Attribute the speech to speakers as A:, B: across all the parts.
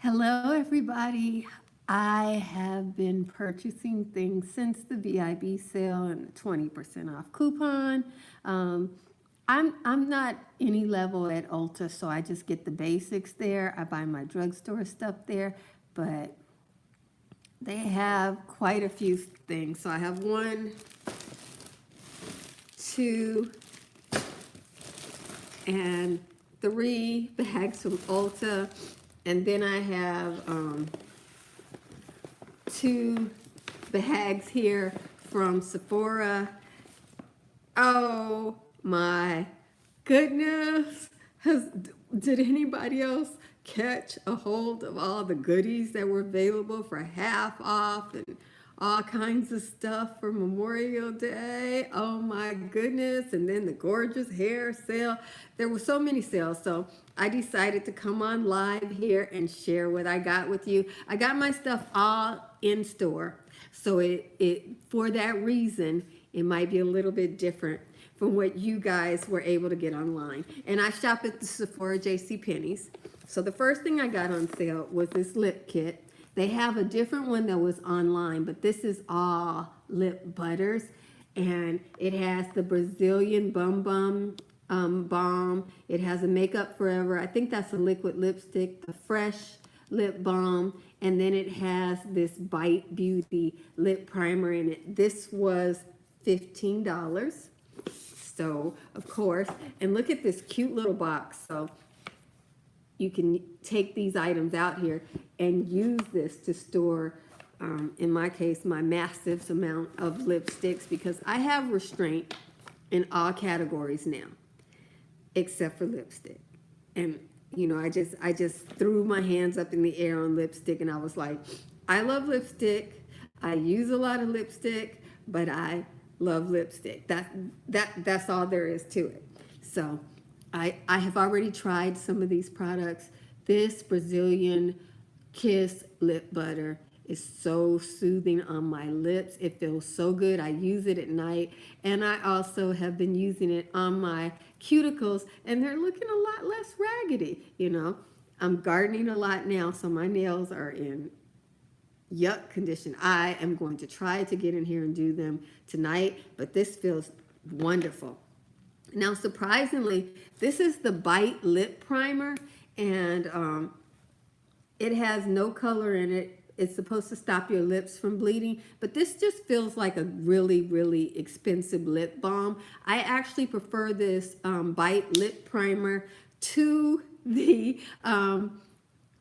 A: Hello, everybody. I have been purchasing things since the VIB sale and the 20% off coupon. I'm not any level at Ulta, so I just get the basics there. I buy my drugstore stuff there, but they have quite a few things. So I have one, two, and three bags from Ulta. And then I have two bags here from Sephora. Oh my goodness. Did anybody else catch a hold of all the goodies that were available for half off and all kinds of stuff for Memorial Day? Oh my goodness. And then the gorgeous hair sale. There were so many sales. So I decided to come on live here and share what I got with you. I got my stuff all in store. So for that reason, it might be a little bit different from what you guys were able to get online. And I shop at the Sephora JCPenney's. So the first thing I got on sale was this lip kit. They have a different one that was online, but this is all lip butters. And it has the Brazilian Bum Bum balm. It has a Makeup Forever. I think that's a liquid lipstick, the Fresh Lip Balm. And then it has this Bite Beauty lip primer in it. This was $15. So, of course, and look at this cute little box. So you can take these items out here and use this to store, in my case, my massive amount of lipsticks, because I have restraint in all categories now, except for lipstick. And, you know, I just threw my hands up in the air on lipstick, and I was like, I love lipstick. I use a lot of lipstick, but I love lipstick. That's all there is to it. So I have already tried some of these products. This Brazilian Kiss lip butter is so soothing on my lips. It feels so good. I use it at night, and I also have been using it on my cuticles, and they're looking a lot less raggedy. You know, I'm gardening a lot now, so my nails are in yuck condition. I am going to try to get in here and do them tonight, but this feels wonderful. Now, surprisingly, this is the Bite Lip Primer, and it has no color in it. It's supposed to stop your lips from bleeding, but this just feels like a really, really expensive lip balm. I actually prefer this Bite Lip Primer to the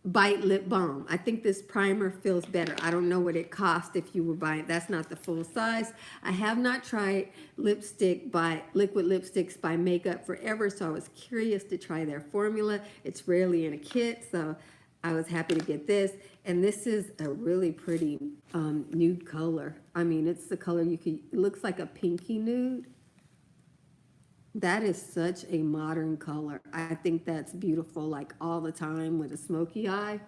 A: Bite Lip Balm. I think this primer feels better. I don't know what it cost if you were buying. That's not the full size. I have not tried liquid lipsticks by Makeup Forever, so I was curious to try their formula. It's rarely in a kit, so I was happy to get this. And this is a really pretty nude color. I mean, it's the color it looks like a pinky nude. That is such a modern color. I think that's beautiful, like all the time with a smoky eye.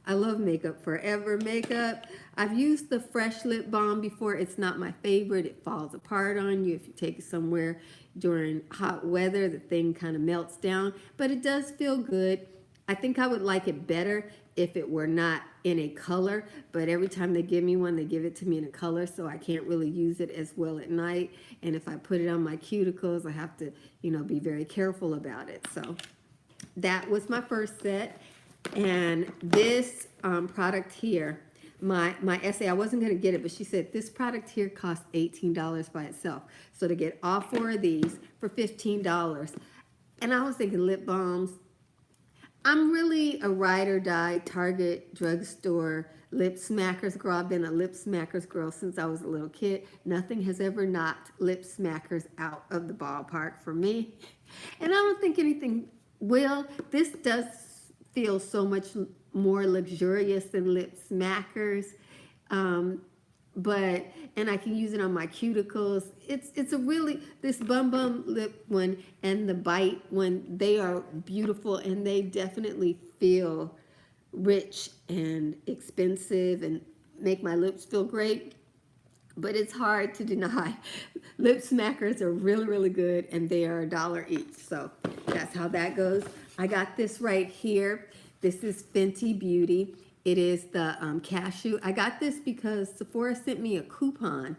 A: I love Makeup Forever makeup. I've used the Fresh Lip Balm before. It's not my favorite. It falls apart on you if you take it somewhere during hot weather. The thing kind of melts down, but it does feel good. I think I would like it better if it were not in a color, but every time they give me one, they give it to me in a color, so I can't really use it as well at night. And if I put it on my cuticles, I have to, you know, be very careful about it. So that was my first set. And this product here, my essay, I wasn't going to get it, but she said this product here costs $18 by itself. So to get all four of these for $15. And I was thinking lip balms. I'm really a ride or die Target drugstore lip smackers girl. I've been a lip smackers girl since I was a little kid. Nothing has ever knocked lip smackers out of the ballpark for me. And I don't think anything will. This does feel so much more luxurious than lip smackers. And I can use it on my cuticles. It's a really, this Bum Bum lip one and the Bite one, they are beautiful, and they definitely feel rich and expensive and make my lips feel great. But it's hard to deny. Lip smackers are really, really good, and they are $1 each. So that's how that goes. I got this right here. This is Fenty Beauty. It is the cashew. I got this because Sephora sent me a coupon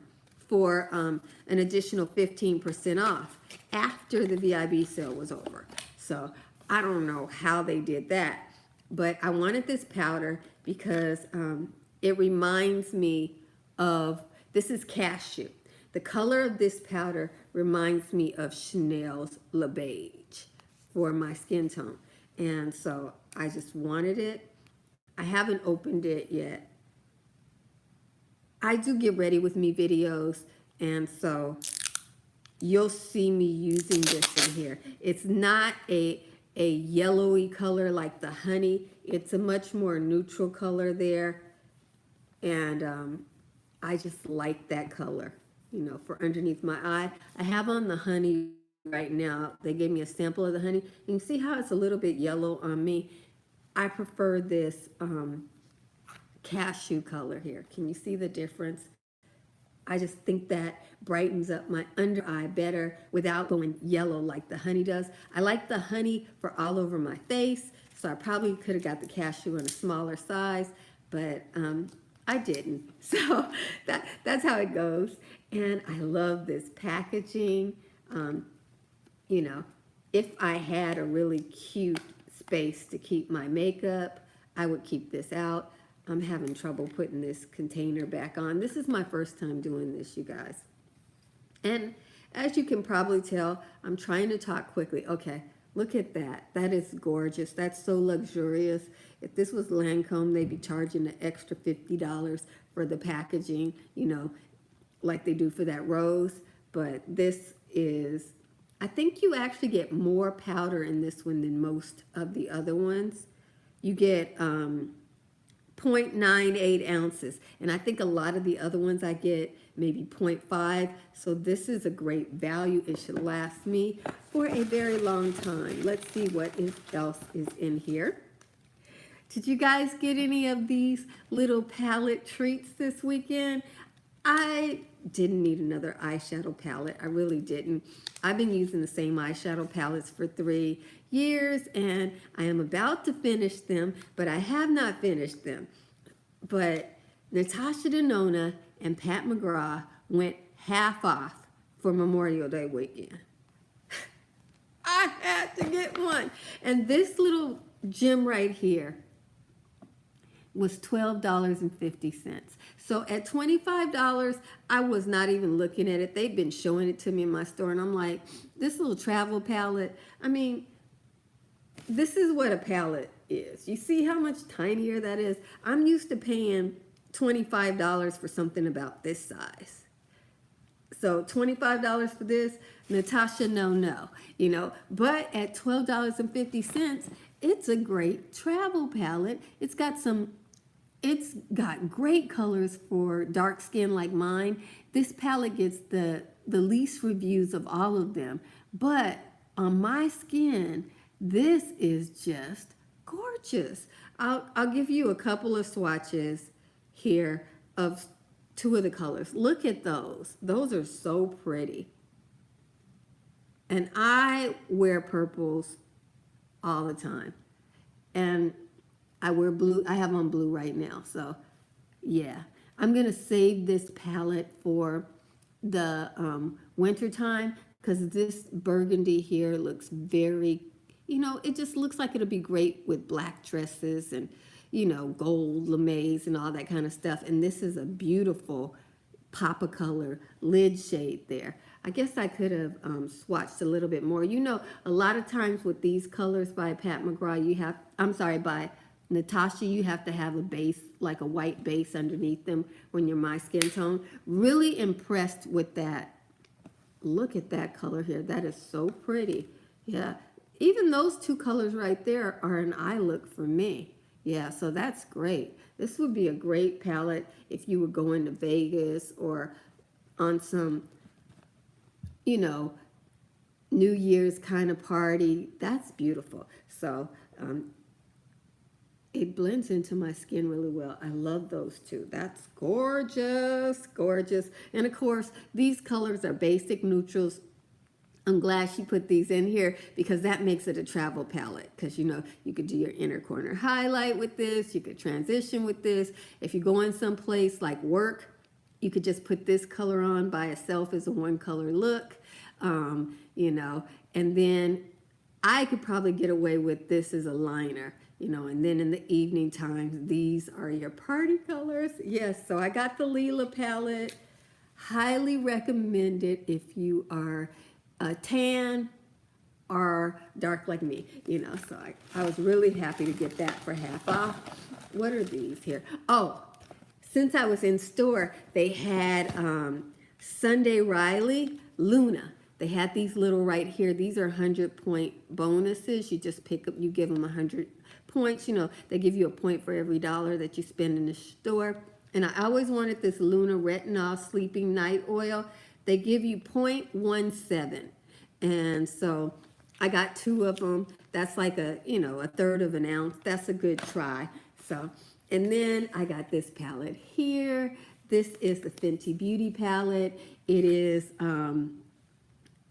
A: for an additional 15% off after the VIB sale was over. So I don't know how they did that, but I wanted this powder because it reminds me of, this is cashew. The color of this powder reminds me of Chanel's Le Beige for my skin tone. And so I just wanted it. I haven't opened it yet. I do get ready with me videos, and so you'll see me using this in here. It's not a yellowy color like the honey. It's a much more neutral color there. And I just like that color, you know, for underneath my eye. I have on the honey right now. They gave me a sample of the honey. You can see how it's a little bit yellow on me. I prefer this cashew color here. Can you see the difference? I just think that brightens up my under eye better without going yellow like the honey does. I like the honey for all over my face, so I probably could have got the cashew in a smaller size, but I didn't. So that's how it goes. And I love this packaging. You know, if I had a really cute space to keep my makeup, I would keep this out. I'm having trouble putting this container back on. This is my first time doing this, you guys. And as you can probably tell, I'm trying to talk quickly. Okay, look at that. That is gorgeous. That's so luxurious. If this was Lancome, they'd be charging an extra $50 for the packaging, you know, like they do for that rose. But this is, I think you actually get more powder in this one than most of the other ones. You get 0.98 ounces. And I think a lot of the other ones I get maybe 0.5. So this is a great value. It should last me for a very long time. Let's see what else is in here. Did you guys get any of these little palette treats this weekend? I didn't need another eyeshadow palette. I really didn't. I've been using the same eyeshadow palettes for 3 years, and I am about to finish them, but I have not finished them. But Natasha Denona and Pat McGraw went half off for Memorial Day weekend. I had to get one. And this little gem right here was $12.50. So at $25, I was not even looking at it. They've been showing it to me in my store, and I'm like, this little travel palette, I mean, this is what a palette is. You see how much tinier that is? I'm used to paying $25 for something about this size. So $25 for this, Natasha, no, you know. But at $12.50, it's a great travel palette. It's got great colors for dark skin like mine. This palette gets the least reviews of all of them. But on my skin, this is just gorgeous. I'll give you a couple of swatches here of 2 of the colors. Look at those. Those are so pretty. And I wear purples all the time. And I wear blue. I have on blue right now. So, yeah. I'm going to save this palette for the winter time because this burgundy here looks very, you know, it just looks like it'll be great with black dresses and, you know, gold lamaze and all that kind of stuff. And this is a beautiful pop of color lid shade there. I guess I could have swatched a little bit more. You know, a lot of times with these colors by Pat McGraw, by Natasha, you have to have a base, like a white base underneath them when you're my skin tone. Really impressed with that. Look at that color here. That is so pretty. Yeah. Even those 2 colors right there are an eye look for me. Yeah, so that's great. This would be a great palette if you were going to Vegas or on some, you know, New Year's kind of party. That's beautiful. So it blends into my skin really well. I love those 2. That's gorgeous, gorgeous. And of course, these colors are basic neutrals. I'm glad she put these in here because that makes it a travel palette. Because, you know, you could do your inner corner highlight with this. You could transition with this. If you're going someplace like work, you could just put this color on by itself as a one color look, you know. And then I could probably get away with this as a liner, you know. And then in the evening times, these are your party colors. Yes, so I got the Leela palette. Highly recommended if you are tan or dark like me, you know. So I was really happy to get that for half off. What are these here? Oh, since I was in store, they had Sunday Riley Luna. They had these little right here. These are 100-point bonuses. You just pick up, you give them 100 points. You know, they give you a point for every $1 that you spend in the store. And I always wanted this Luna Retinol Sleeping Night Oil. They give you 0.17. And so I got 2 of them. That's like a, you know, a third of an ounce. That's a good try. So, and then I got this palette here. This is the Fenty Beauty palette. It is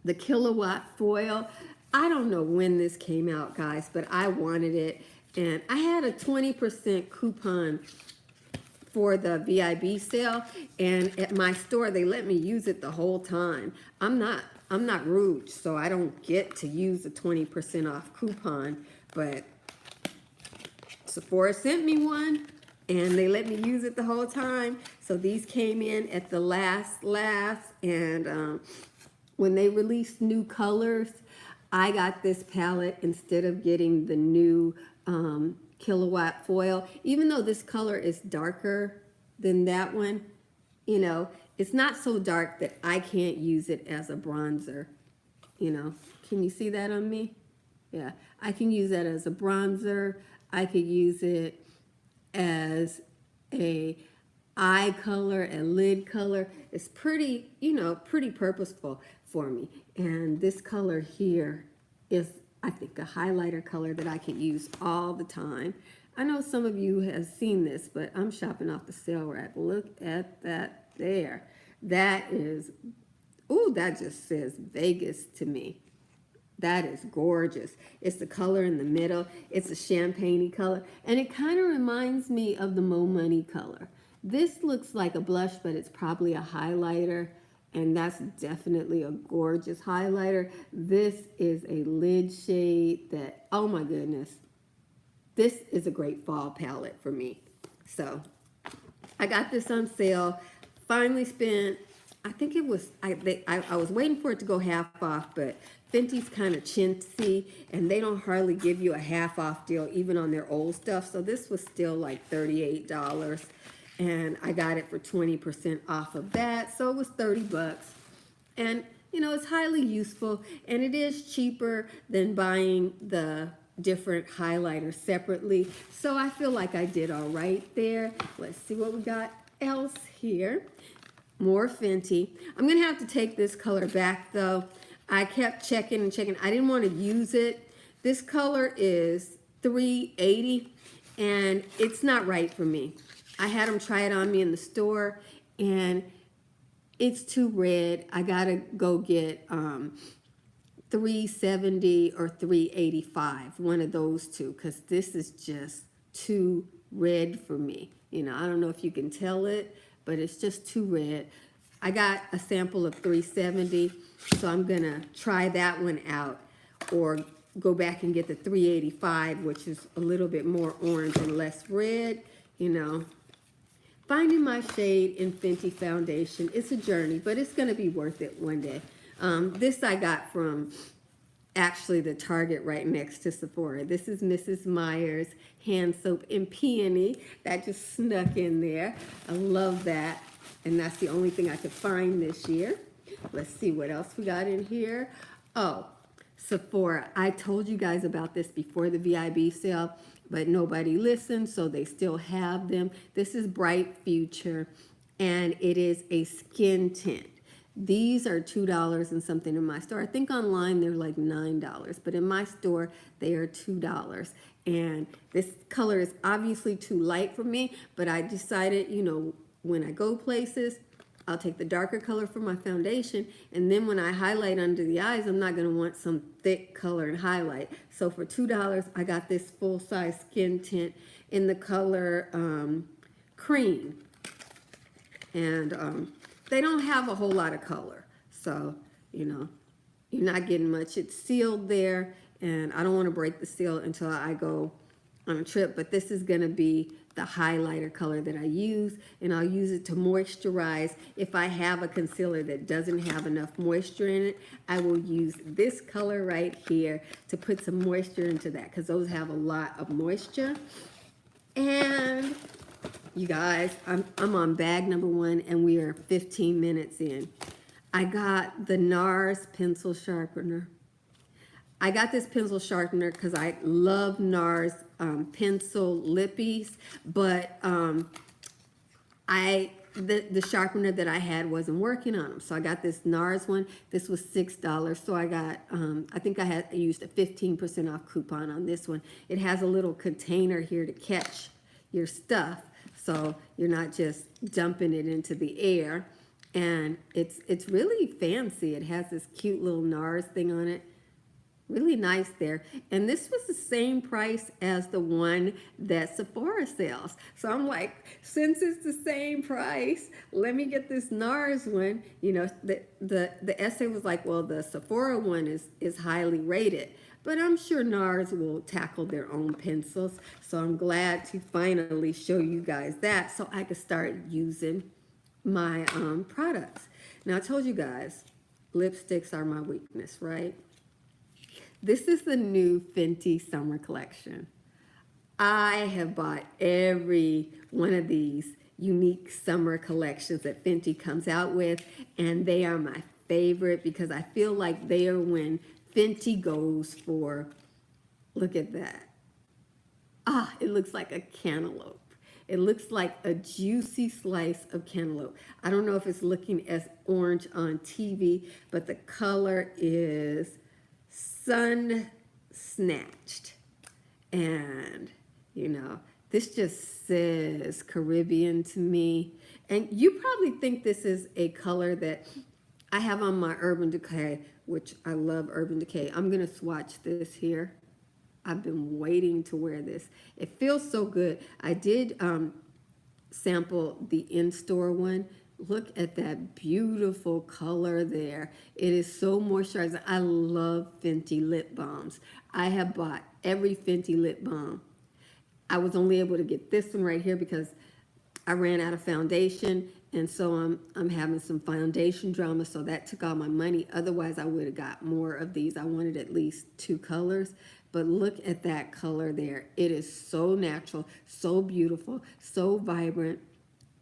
A: the Kilowatt Foil. I don't know when this came out, guys, but I wanted it. And I had a 20% coupon for the VIB sale, and at my store they let me use it the whole time. I'm not rude, so I don't get to use a 20% off coupon, but Sephora sent me one and they let me use it the whole time. So these came in at the last, and when they released new colors, I got this palette instead of getting the new Kilowatt Foil. Even though this color is darker than that one, you know, it's not so dark that I can't use it as a bronzer. You know, can you see that on me? Yeah, I can use that as a bronzer. I could use it as a eye color and lid color. It's pretty, you know, pretty purposeful for me. And this color here is, I think, a highlighter color that I can use all the time. I know some of you have seen this, but I'm shopping off the sale rack. Look at that there. That is, ooh, that just says Vegas to me. That is gorgeous. It's the color in the middle. It's a champagne-y color. And it kind of reminds me of the Mo Money color. This looks like a blush, but it's probably a highlighter. And that's definitely a gorgeous highlighter. This is a lid shade that, oh my goodness. This is a great fall palette for me. So I got this on sale. Finally spent, I think it was, I was waiting for it to go half off, but Fenty's kind of chintzy, and they don't hardly give you a half off deal even on their old stuff. So this was still like $38, and I got it for 20% off of that. So it was 30 bucks. And you know, it's highly useful, and it is cheaper than buying the different highlighters separately. So I feel like I did all right there. Let's see what we got else here. More Fenty. I'm gonna have to take this color back though. I kept checking and checking. I didn't want to use it. This color is $3.80 and it's not right for me. I had them try it on me in the store and it's too red. I gotta go get $3.70 or $3.85, one of those two, because this is just too red for me. You know, I don't know if you can tell it, but it's just too red. I got a sample of $3.70, so I'm gonna try that one out, or go back and get the $3.85, which is a little bit more orange and less red. You know, finding my shade in Fenty foundation, it's a journey, but it's gonna be worth it one day. This I got from actually the Target right next to Sephora. This is Mrs. Meyer's hand soap in peony. That just snuck in there. I love that. And that's the only thing I could find this year. Let's see what else we got in here. Oh, Sephora. I told you guys about this before the VIB sale, but nobody listened, so they still have them. This is Bright Future, and it is a skin tint. These are $2 and something in my store. I think online they're like $9, but in my store they are $2. And this color is obviously too light for me, but I decided, you know, when I go places, I'll take the darker color for my foundation, and then when I highlight under the eyes, I'm not going to want some thick color and highlight. So for $2, I got this full-size skin tint in the color cream. And they don't have a whole lot of color. So, you know, you're not getting much. It's sealed there, and I don't want to break the seal until I go on a trip. But this is going to be the highlighter color that I use, and I'll use it to moisturize. If I have a concealer that doesn't have enough moisture in it, I will use this color right here to put some moisture into that, because those have a lot of moisture. And you guys, I'm on bag number 1, and we are 15 minutes in. I got the Nars pencil sharpener. I got this pencil sharpener because I love Nars pencil lippies, but the sharpener that I had wasn't working on them. So I got this Nars one. This was $6. So I got, I think I used a 15% off coupon on this one. It has a little container here to catch your stuff, so you're not just dumping it into the air. And it's really fancy. It has this cute little Nars thing on it. Really nice there. And this was the same price as the one that Sephora sells. So I'm like, since it's the same price, let me get this Nars one. You know, the essay was like, well, the Sephora one is highly rated. But I'm sure Nars will tackle their own pencils. So I'm glad to finally show you guys that so I could start using my products. Now, I told you guys, lipsticks are my weakness, right? This is the new Fenty summer collection. I have bought every one of these unique summer collections that Fenty comes out with, and they are my favorite because I feel like they are when Fenty goes for, look at that. Ah, it looks like a cantaloupe. It looks like a juicy slice of cantaloupe. I don't know if it's looking as orange on TV, but the color is sun snatched. And, you know, this just says Caribbean to me. And you probably think this is a color that I have on my Urban Decay, which I love Urban Decay. I'm going to swatch this here. I've been waiting to wear this. It feels so good. I did sample the in-store one. Look at that beautiful color there. It is so moisturizing. I love Fenty lip balms. I have bought every Fenty lip balm. I was only able to get this one right here because I ran out of foundation, and so I'm having some foundation drama, so that took all my money. Otherwise, I would have got more of these. I wanted at least 2 colors. But look at that color there. It is so natural, so beautiful, so vibrant,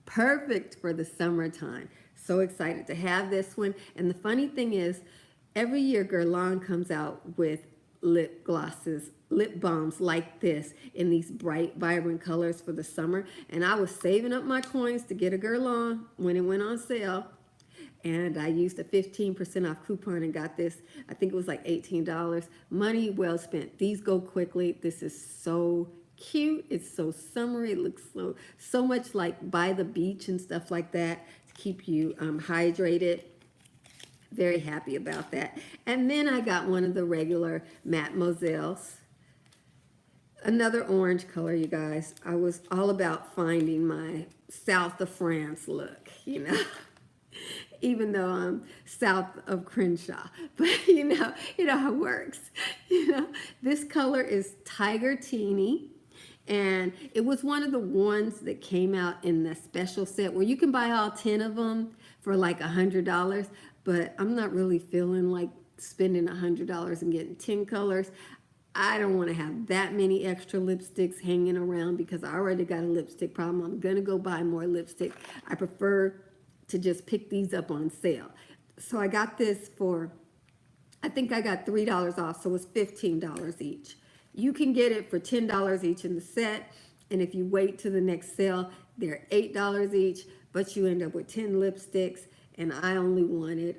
A: perfect for the summertime. So excited to have this one. And the funny thing is, every year Guerlain comes out with lip glosses, lip balms like this in these bright, vibrant colors for the summer. And I was saving up my coins to get a Guerlain when it went on sale. And I used a 15% off coupon and got this. I think it was like $18. Money well spent. These go quickly. This is so cute. It's so summery. It looks so much like by the beach and stuff like that to keep you hydrated. Very happy about that. And then I got one of the regular Mademoiselles. Another orange color, you guys. I was all about finding my South of France look, you know. Even though I'm south of Crenshaw, but you know how it works. You know, this color is Tiger Teeny, and it was one of the ones that came out in the special set where you can buy all 10 of them for like $100, but I'm not really feeling like spending $100 and getting 10 colors. I don't want to have that many extra lipsticks hanging around because I already got a lipstick problem. I'm gonna go buy more lipstick. I prefer to just pick these up on sale. So I got this for, I think I got $3 off, so it's $15 each. You can get it for $10 each in the set, and if you wait to the next sale, they're $8 each, but you end up with 10 lipsticks, and I only wanted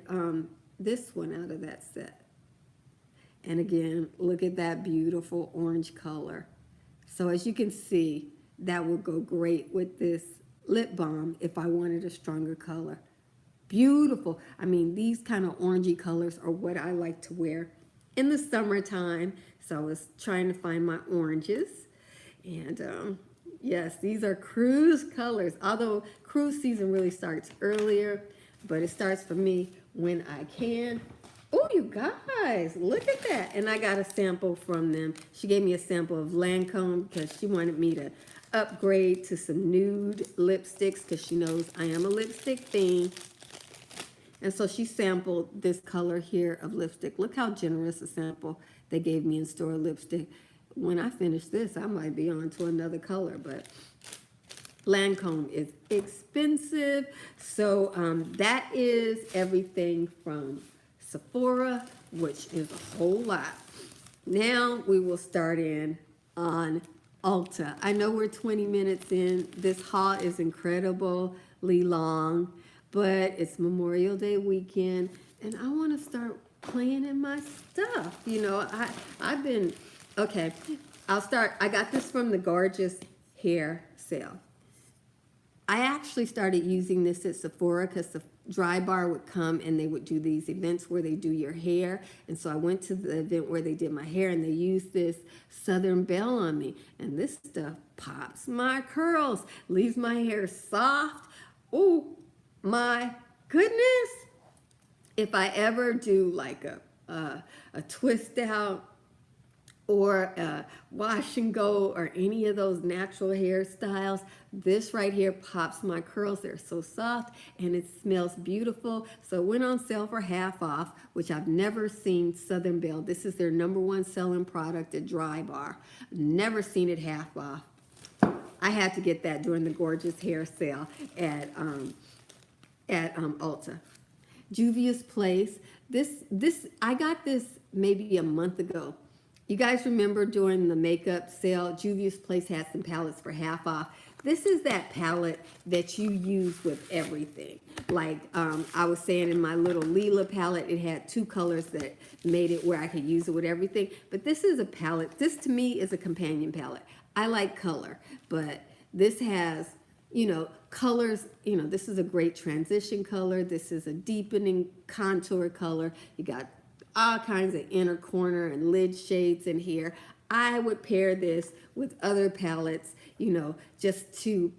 A: this one out of that set. And again, look at that beautiful orange color. So as you can see, that will go great with this lip balm if I wanted a stronger color. Beautiful. I mean, these kind of orangey colors are what I like to wear in the summertime. So I was trying to find my oranges. And yes, these are cruise colors. Although cruise season really starts earlier, but it starts for me when I can. Oh, you guys, look at that. And I got a sample from them. She gave me a sample of Lancome because she wanted me to upgrade to some nude lipsticks because she knows I am a lipstick fiend. And so she sampled this color here of lipstick. Look how generous a sample they gave me in store lipstick. When I finish this, I might be on to another color, but Lancome is expensive. So that is everything from Sephora, which is a whole lot. Now we will start in on Ulta. I know we're 20 minutes in. This haul is incredibly long, but it's Memorial Day weekend, and I want to start playing in my stuff. You know, I've been, okay, I'll start. I got this from the Gorgeous Hair sale. I actually started using this at Sephora because the Dry Bar would come and they would do these events where they do your hair. And so I went to the event where they did my hair and they used this Southern Belle on me. And this stuff pops my curls, leaves my hair soft. Oh my goodness. If I ever do like a twist out or a wash and go or any of those natural hairstyles, this right here pops my curls. They're so soft and it smells beautiful. So it went on sale for half off, which I've never seen Southern Belle. This is their #1 selling product at Dry Bar. Never seen it half off. I had to get that during the Gorgeous Hair sale at Ulta. Juvia's Place. I got this maybe a month ago. You guys remember during the makeup sale, Juvia's Place had some palettes for half off. This is that palette that you use with everything. Like I was saying in my little Leela palette, it had 2 colors that made it where I could use it with everything. But this is a palette. This to me is a companion palette. I like color, but this has, you know, colors. You know, this is a great transition color. This is a deepening contour color. You got all kinds of inner corner and lid shades in here. I would pair this with other palettes, you know, just to,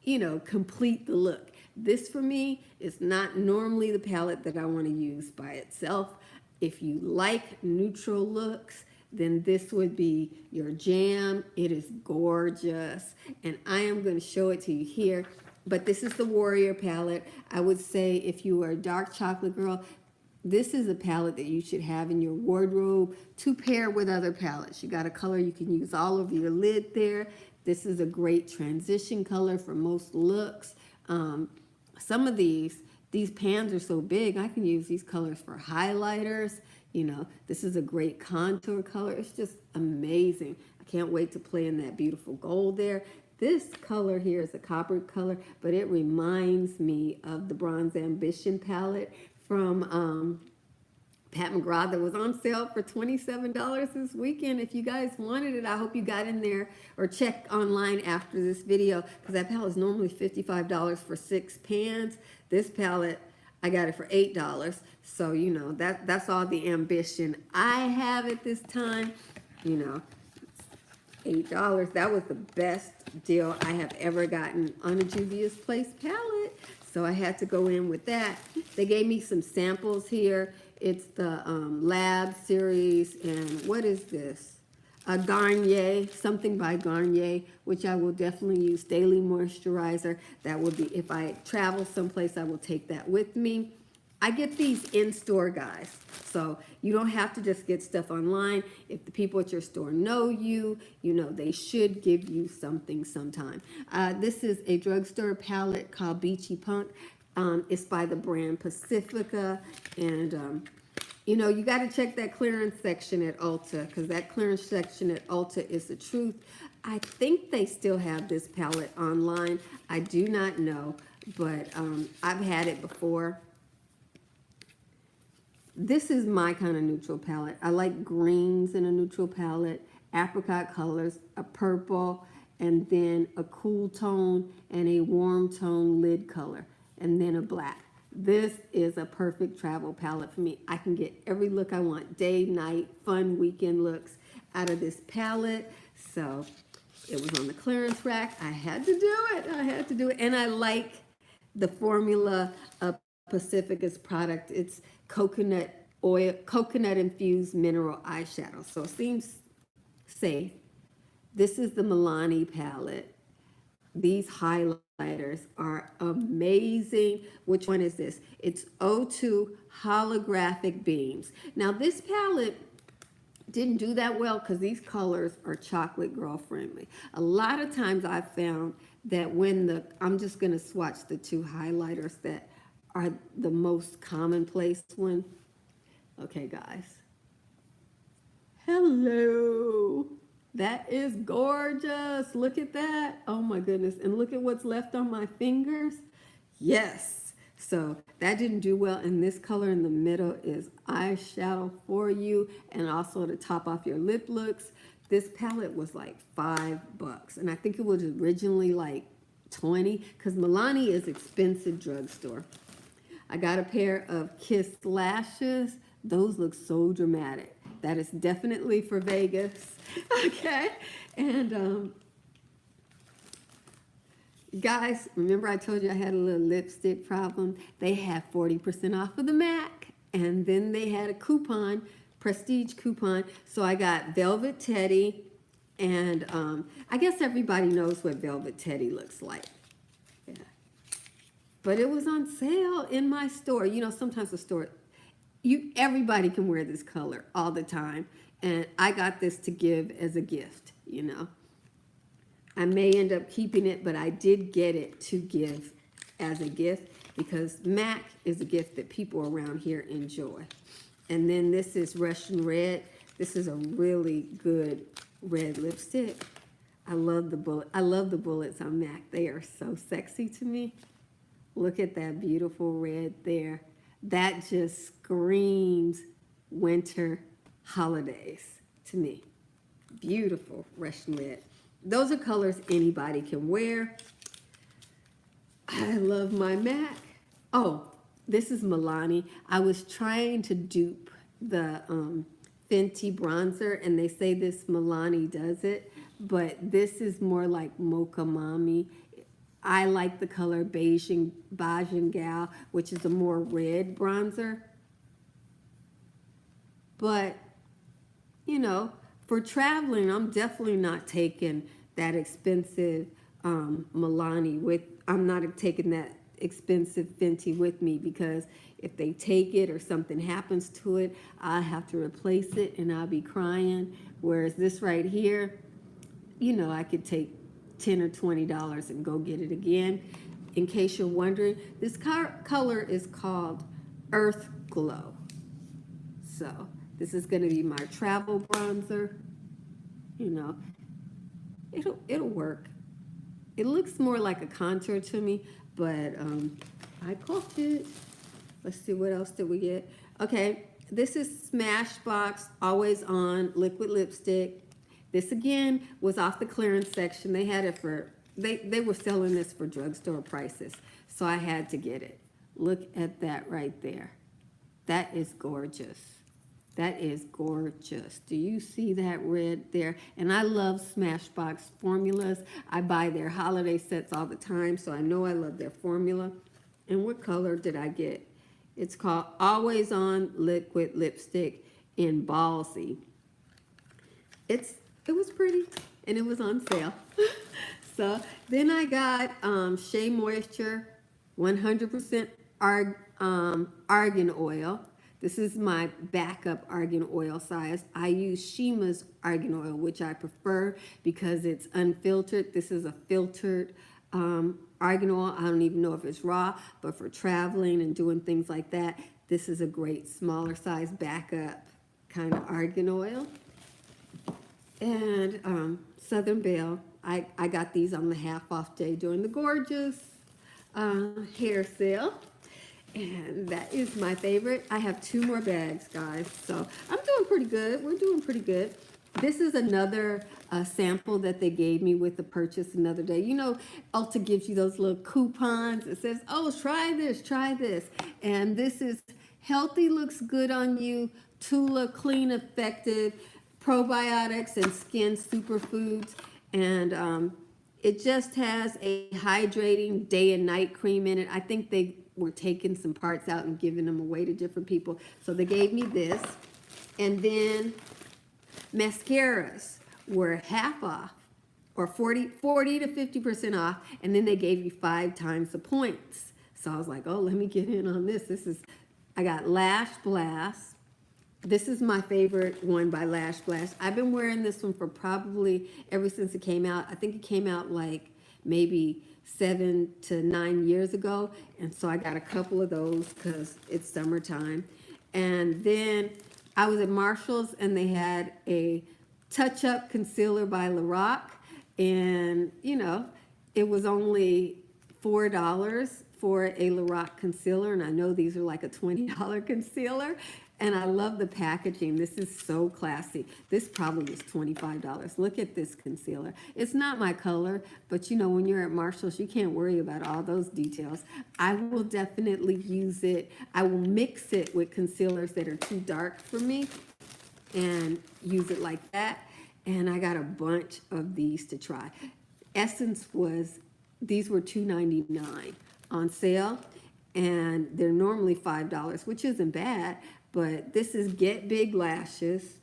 A: you know, complete the look. This for me is not normally the palette that I want to use by itself. If you like neutral looks, then this would be your jam. It is gorgeous. And I am going to show it to you here. But this is the Warrior palette. I would say if you are a dark chocolate girl, this is a palette that you should have in your wardrobe to pair with other palettes. You got a color you can use all over your lid there. This is a great transition color for most looks. Some of these pans are so big, I can use these colors for highlighters. You know, this is a great contour color. It's just amazing. I can't wait to play in that beautiful gold there. This color here is a copper color, but it reminds me of the Bronze Ambition palette from Pat McGraw that was on sale for $27 this weekend. If you guys wanted it, I hope you got in there or checked online after this video, because that palette is normally $55 for 6 pans. This palette, I got it for $8. So, you know, that's all the ambition I have at this time. You know, $8. That was the best deal I have ever gotten on a Juvia's Place palette. So I had to go in with that. They gave me some samples here. It's the Lab series, and what is this? A Garnier, something by Garnier, which I will definitely use. Daily moisturizer. That will be, if I travel someplace, I will take that with me. I get these in-store, guys. So you don't have to just get stuff online. If the people at your store know you, you know, they should give you something sometime. This is a drugstore palette called Beachy Punk. It's by the brand Pacifica. And, you know, you got to check that clearance section at Ulta, because that clearance section at Ulta is the truth. I think they still have this palette online. I do not know, but I've had it before. This is my kind of neutral palette. I like greens in a neutral palette, apricot colors, a purple, and then a cool tone and a warm tone lid color, and then a black. This is a perfect travel palette for me. I can get every look I want, day, night, fun weekend looks out of this palette. So it was on the clearance rack. I had to do it. I had to do it. And I like the formula of Pacifica's product. It's coconut oil, coconut infused mineral eyeshadow. So it seems safe. This is the Milani palette. These highlighters are amazing. Which one is this? It's O2 Holographic Beams. Now this palette didn't do that well because these colors are chocolate girl friendly. A lot of times I've found that when I'm just going to swatch the two highlighters that are the most commonplace one. Okay, guys. Hello. That is gorgeous. Look at that. Oh my goodness. And look at what's left on my fingers. Yes. So that didn't do well. And this color in the middle is eyeshadow for you. And also to top off your lip looks. This palette was like $5. And I think it was originally like 20 because Milani is expensive drugstore. I got a pair of Kiss lashes. Those look so dramatic. That is definitely for Vegas. Okay. And guys, remember I told you I had a little lipstick problem? They had 40% off of the MAC. And then they had a coupon, prestige coupon. So I got Velvet Teddy. And I guess everybody knows what Velvet Teddy looks like. Yeah. But it was on sale in my store. You know, sometimes the store, everybody can wear this color all the time. And I got this to give as a gift, you know. I may end up keeping it, but I did get it to give as a gift because MAC is a gift that people around here enjoy. And then this is Russian Red. This is a really good red lipstick. I love the bullet. I love the bullets on MAC. They are so sexy to me. Look at that beautiful red there. That just screams winter holidays to me. Beautiful Russian Red. Those are colors anybody can wear. I love my MAC. Oh, this is Milani. I was trying to dupe the Fenty bronzer, and they say this Milani does it, but this is more like Mocha Mommy. I like the color Beige and Gal, which is a more red bronzer. But, you know, for traveling, I'm definitely not taking that expensive Milani with, I'm not taking that expensive Fenty with me because if they take it or something happens to it, I'll have to replace it and I'll be crying. Whereas this right here, you know, I could take $10 or $20 and go get it again. In case you're wondering, this color is called Earth Glow. So this is going to be my travel bronzer. You know, it'll work. It looks more like a contour to me, but I caught it. Let's see, what else did we get? Okay, this is Smashbox Always On Liquid Lipstick. This again was off the clearance section. They had it for, they were selling this for drugstore prices. So I had to get it. Look at that right there. That is gorgeous. That is gorgeous. Do you see that red there? And I love Smashbox formulas. I buy their holiday sets all the time, so I know I love their formula. And what color did I get? It's called Always On Liquid Lipstick in Ballsy. It was pretty, and it was on sale. So then I got Shea Moisture 100% argan oil. This is my backup argan oil size. I use Shima's argan oil, which I prefer because it's unfiltered. This is a filtered argan oil. I don't even know if it's raw, but for traveling and doing things like that, this is a great smaller size backup kind of argan oil. And Southern Belle, I got these on the half off day during the gorgeous hair sale. And that is my favorite. I have 2 more bags, guys. So I'm doing pretty good. We're doing pretty good. This is another sample that they gave me with the purchase another day. You know, Ulta gives you those little coupons. It says, oh, try this, try this. And this is healthy, looks good on you, Tula, clean, effective, probiotics and skin superfoods. And it just has a hydrating day and night cream in it. I think they were taking some parts out and giving them away to different people. So they gave me this. And then mascaras were half off, or 40 to 50% off, and then they gave you 5 times the points. So I was like, oh, let me get in on this. I got Lash Blast. This is my favorite one by Lash Blast. I've been wearing this one for probably ever since it came out. I think it came out like maybe 7 to 9 years ago, and so I got a couple of those because it's summertime. And then I was at Marshall's and they had a touch-up concealer by Lorac, and you know, it was only $4 for a Lorac concealer, and I know these are like a $20 concealer, and I love the packaging. This is so classy. This probably was $25. Look at this concealer. It's not my color, but you know, when you're at Marshall's, you can't worry about all those details. I will definitely use it. I will mix it with concealers that are too dark for me and use it like that. And I got a bunch of these to try. These were $2.99 on sale, and they're normally $5, which isn't bad, but this is Get Big Lashes.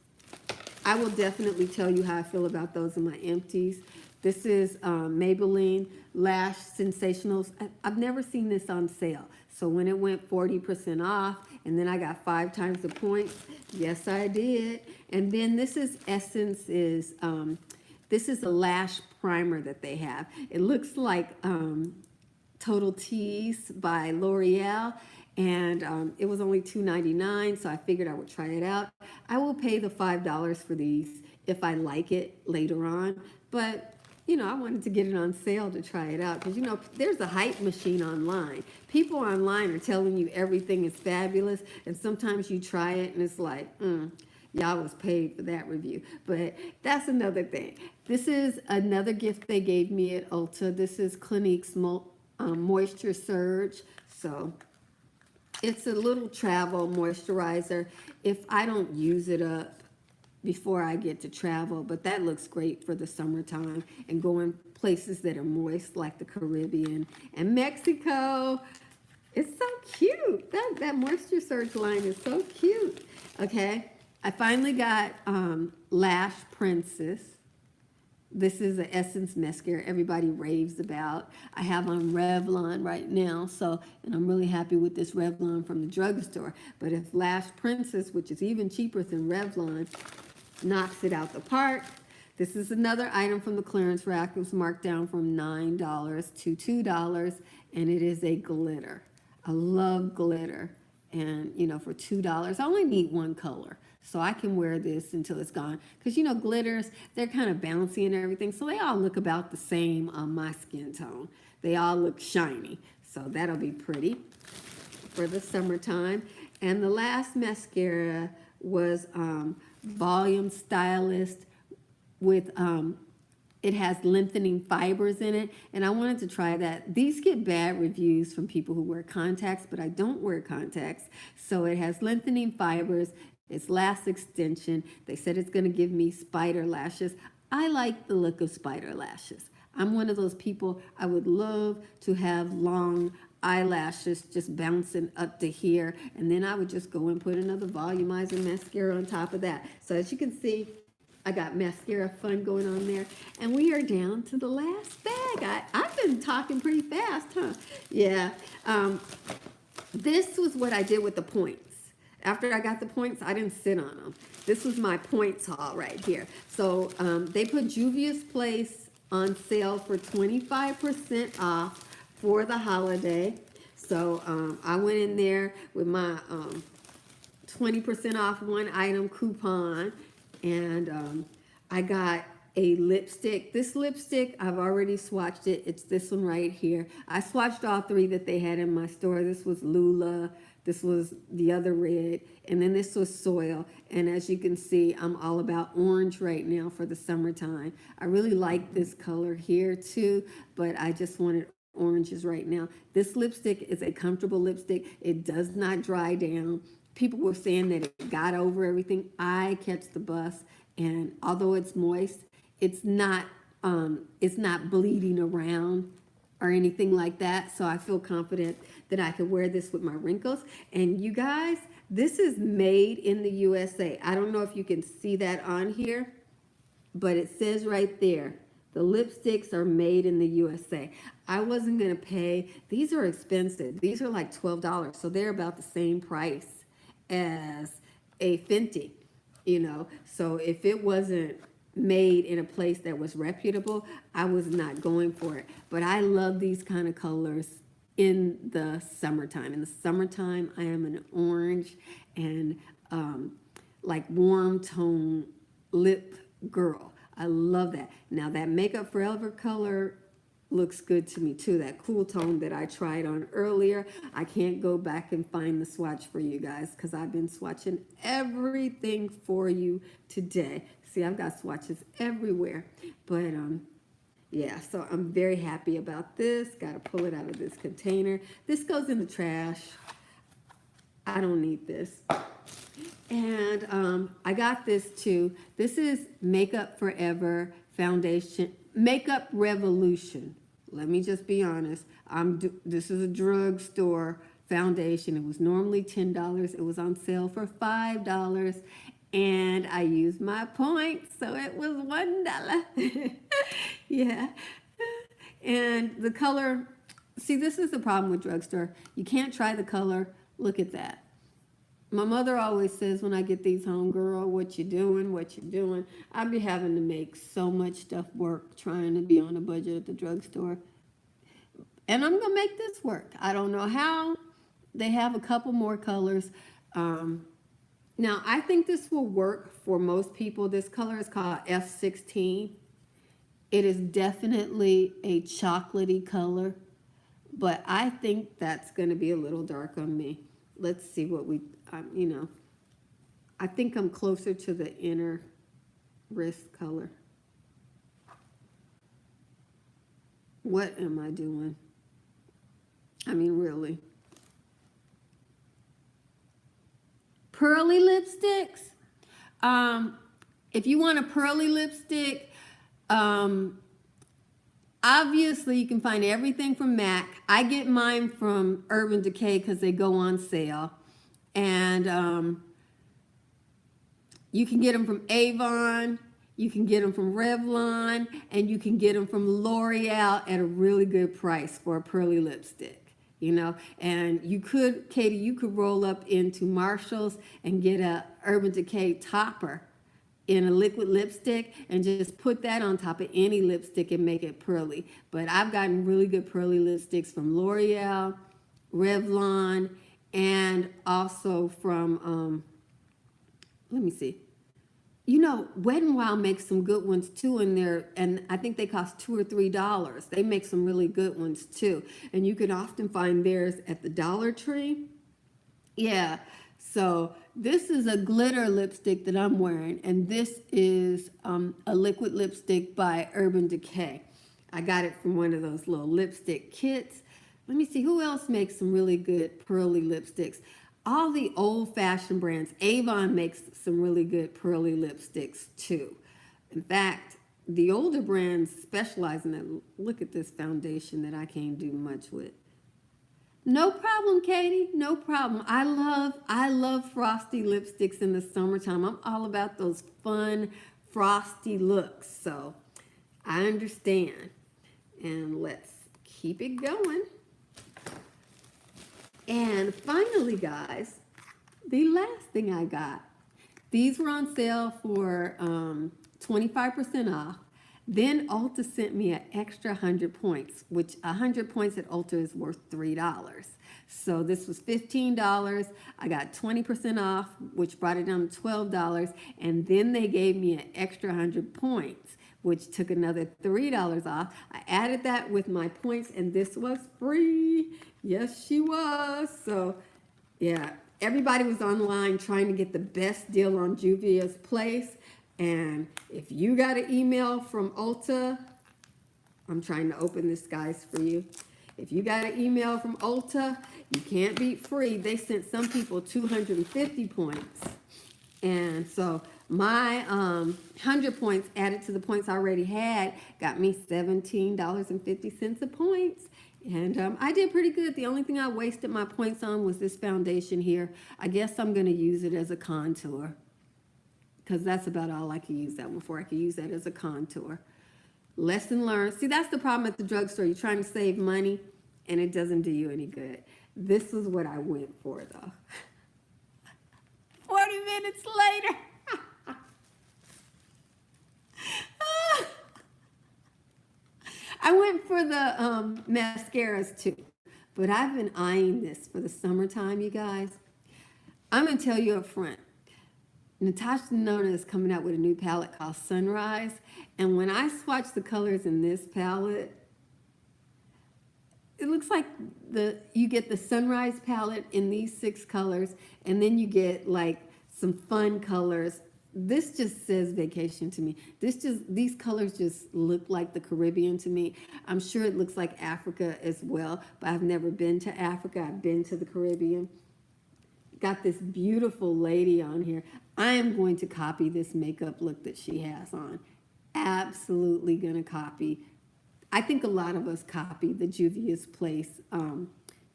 A: I will definitely tell you how I feel about those in my empties. This is Maybelline Lash Sensationals. I've never seen this on sale. So when it went 40% off, and then I got 5 times the points, yes, I did. And then this is Essence's, this is a lash primer that they have. It looks like Total Tease by L'Oreal, and it was only $2.99, so I figured I would try it out. I will pay the $5 for these if I like it later on, but you know, I wanted to get it on sale to try it out because, you know, there's a hype machine online. People online are telling you everything is fabulous, and sometimes you try it and it's like, y'all was paid for that review. But that's another thing. This is another gift they gave me at Ulta. This is Clinique's Moisture Surge. So it's a little travel moisturizer if I don't use it up before I get to travel, but that looks great for the summertime and going places that are moist like the Caribbean and Mexico. It's so cute. That Moisture Surge line is so cute. Okay, I finally got Lash Princess. This is an Essence mascara everybody raves about. I have on Revlon right now, and I'm really happy with this Revlon from the drugstore. But if Lash Princess, which is even cheaper than Revlon, knocks it out the park. This is another item from the clearance rack. It was marked down from $9 to $2, and it is a glitter. I love glitter, and you know, for $2, I only need one color, so I can wear this until it's gone. Because you know, glitters, they're kind of bouncy and everything, so they all look about the same on my skin tone. They all look shiny, so that'll be pretty for the summertime. And the last mascara was Volume Stylist with it has lengthening fibers in it, and I wanted to try that. These get bad reviews from people who wear contacts, but I don't wear contacts. So it has lengthening fibers, it's lash extension. They said it's going to give me spider lashes. I like the look of spider lashes. I'm one of those people, I would love to have long eyelashes just bouncing up to here, and then I would just go and put another volumizing mascara on top of that. So as you can see, I got mascara fun going on there, and we are down to the last bag. I've been talking pretty fast, huh? Yeah. This was what I did with the points. After I got the points, I didn't sit on them. This was my points haul right here. So they put Juvia's Place on sale for 25% off for the holiday. So I went in there with my 20% off one item coupon, and I got a lipstick. This lipstick, I've already swatched it. It's this one right here. I swatched all 3 that they had in my store. This was Lula This was the other red. And then this was soil. And as you can see, I'm all about orange right now for the summertime. I really like this color here too, but I just wanted oranges right now. This lipstick is a comfortable lipstick. It does not dry down. People were saying that it got over everything. I catch the bus, and although it's moist, it's not bleeding around or anything like that. So I feel confident that I can wear this with my wrinkles. And you guys, this is made in the USA. I don't know if you can see that on here, but it says right there, the lipsticks are made in the USA. I wasn't going to pay. These are expensive. These are like $12. So they're about the same price as a Fenty, you know. So if it wasn't made in a place that was reputable, I was not going for it. But I love these kind of colors in the summertime. In the summertime, I am an orange and like warm tone lip girl. I love that. Now that Makeup Forever color looks good to me too. That cool tone that I tried on earlier. I can't go back and find the swatch for you guys because I've been swatching everything for you today. See, I've got swatches everywhere. But yeah, so I'm very happy about this. Got to pull it out of this container. This goes in the trash. I don't need this. And I got this too. This is Makeup Forever Foundation, Makeup Revolution. Let me just be honest. This is a drugstore foundation. It was normally $10. It was on sale for $5. And I used my points, so it was $1. Yeah. And the color, see, this is the problem with drugstore. You can't try the color. Look at that. My mother always says when I get these home, girl, what you doing, what you doing. I be having to make so much stuff work trying to be on a budget at the drugstore. And I'm going to make this work. I don't know how. They have a couple more colors. Now, I think this will work for most people. This color is called F16. It is definitely a chocolatey color, but I think that's going to be a little dark on me. Let's see what we, you know, I think I'm closer to the inner wrist color. What am I doing? I mean, really. Pearly lipsticks. If you want a pearly lipstick, obviously you can find everything from MAC. I get mine from Urban Decay because they go on sale. And you can get them from Avon, you can get them from Revlon, and you can get them from L'Oreal at a really good price for a pearly lipstick. You know, and you could, Katie, you could roll up into Marshall's and get a Urban Decay topper in a liquid lipstick and just put that on top of any lipstick and make it pearly. But I've gotten really good pearly lipsticks from L'Oreal, Revlon, and also from, let me see. You know, Wet n Wild makes some good ones too in there, and I think they cost $2 or $3. They make some really good ones too, and you can often find theirs at the Dollar Tree. Yeah, so this is a glitter lipstick that I'm wearing, and this is a liquid lipstick by Urban Decay. I got it from one of those little lipstick kits. Let me see, who else makes some really good pearly lipsticks? All the old-fashioned brands. Avon makes some really good pearly lipsticks too. In fact, the older brands specialize in that. Look at this foundation that I can't do much with. No problem, Katie. No problem. I love frosty lipsticks in the summertime. I'm all about those fun, frosty looks. So I understand. And let's keep it going. And finally, guys, the last thing I got. These were on sale for 25% off. Then Ulta sent me an extra 100 points, which 100 points at Ulta is worth $3. So this was $15. I got 20% off, which brought it down to $12. And then they gave me an extra 100 points, which took another $3 off. I added that with my points, and this was free. Yes, she was. So Yeah, everybody was online trying to get the best deal on Juvia's Place. And if you got an email from Ulta, I'm trying to open this, guys, for you. If you got an email from Ulta, you can't beat free. They sent some people 250 points. And so my 100 points added to the points I already had got me $17.50 a points. And I did pretty good. The only thing I wasted my points on was this foundation here. I guess I'm going to use it as a contour, because that's about all I can use that one for. I can use that as a contour. Lesson learned. See, that's the problem at the drugstore. You're trying to save money, and it doesn't do you any good. This is what I went for, though. 40 minutes later. I went for the mascaras too, but I've been eyeing this for the summertime, you guys. I'm going to tell you up front. Natasha Denona is coming out with a new palette called Sunrise, and when I swatch the colors in this palette, it looks like you get the Sunrise palette in these 6 colors, and then you get like some fun colors. This just says vacation to me. These colors just look like the Caribbean to me. I'm sure it looks like Africa as well, but I've never been to Africa. I've been to the Caribbean. Got this beautiful lady on here. I am going to copy this makeup look that she has on. Absolutely gonna copy. I think a lot of us copy the Juvia's Place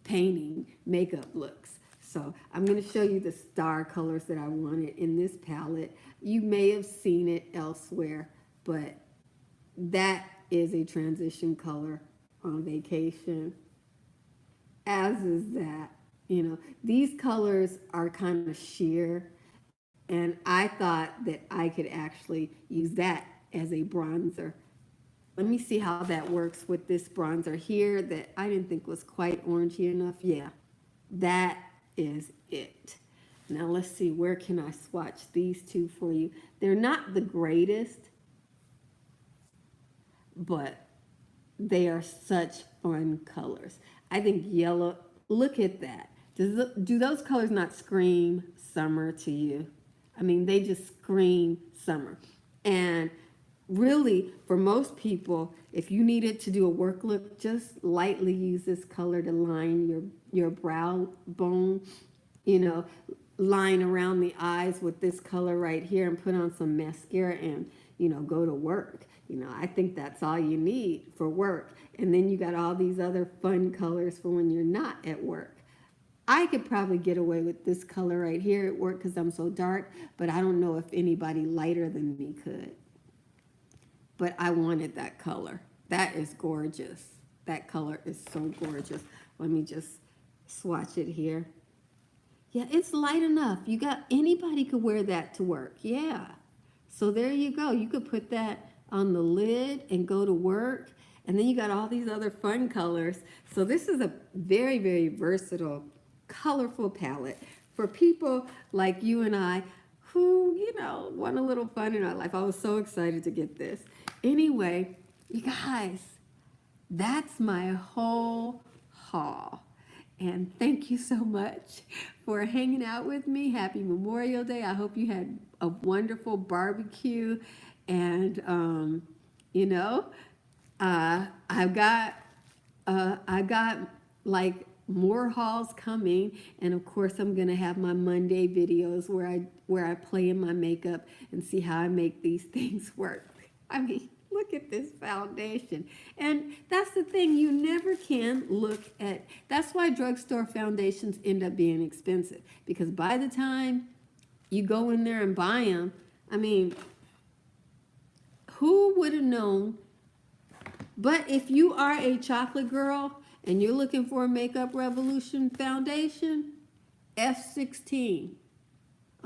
A: painting makeup looks. So I'm going to show you the star colors that I wanted in this palette. You may have seen it elsewhere, but that is a transition color on vacation, as is that. You know, these colors are kind of sheer, and I thought that I could actually use that as a bronzer. Let me see how that works with this bronzer here that I didn't think was quite orangey enough. Yeah, that is it. Now let's see, where can I swatch these two for you? They're not the greatest, but they are such fun colors. I think yellow, look at that. Do those colors not scream summer to you? I mean, they just scream summer. And really, for most people, if you needed to do a work look, just lightly use this color to line your brow bone, you know, line around the eyes with this color right here, and put on some mascara and, you know, go to work. You know, I think that's all you need for work. And then you got all these other fun colors for when you're not at work. I could probably get away with this color right here at work because I'm so dark, but I don't know if anybody lighter than me could. But I wanted that color. That is gorgeous. That color is so gorgeous. Let me just swatch it here. Yeah, it's light enough. Anybody could wear that to work. Yeah. So there you go. You could put that on the lid and go to work. And then you got all these other fun colors. So this is a very, very versatile, colorful palette for people like you and I who, you know, want a little fun in our life. I was so excited to get this. Anyway, you guys, that's my whole haul. And thank you so much for hanging out with me. Happy Memorial Day. I hope you had a wonderful barbecue. And, you know, I got like more hauls coming, and of course I'm gonna have my Monday videos where I play in my makeup and see how I make these things work. I mean, look at this foundation. And that's the thing, you never can look at, that's why drugstore foundations end up being expensive, because by the time you go in there and buy them, I mean, who would have known? But if you are a chocolate girl and you're looking for a Makeup Revolution foundation, F16,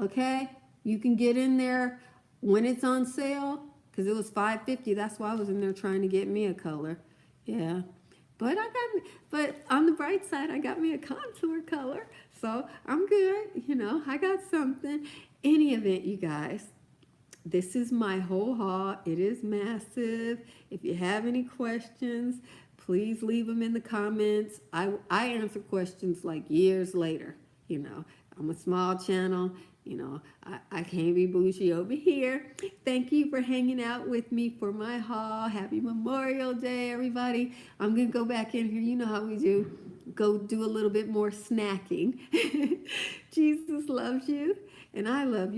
A: okay? You can get in there when it's on sale, because it was $5.50. That's why I was in there trying to get me a color. Yeah. But on the bright side, I got me a contour color. So I'm good. You know, I got something. Any event, you guys, this is my whole haul. It is massive. If you have any questions, please leave them in the comments. I answer questions like years later. You know, I'm a small channel. You know, I can't be bougie over here. Thank you for hanging out with me for my haul. Happy Memorial Day, everybody. I'm going to go back in here. You know how we do. Go do a little bit more snacking. Jesus loves you, and I love you.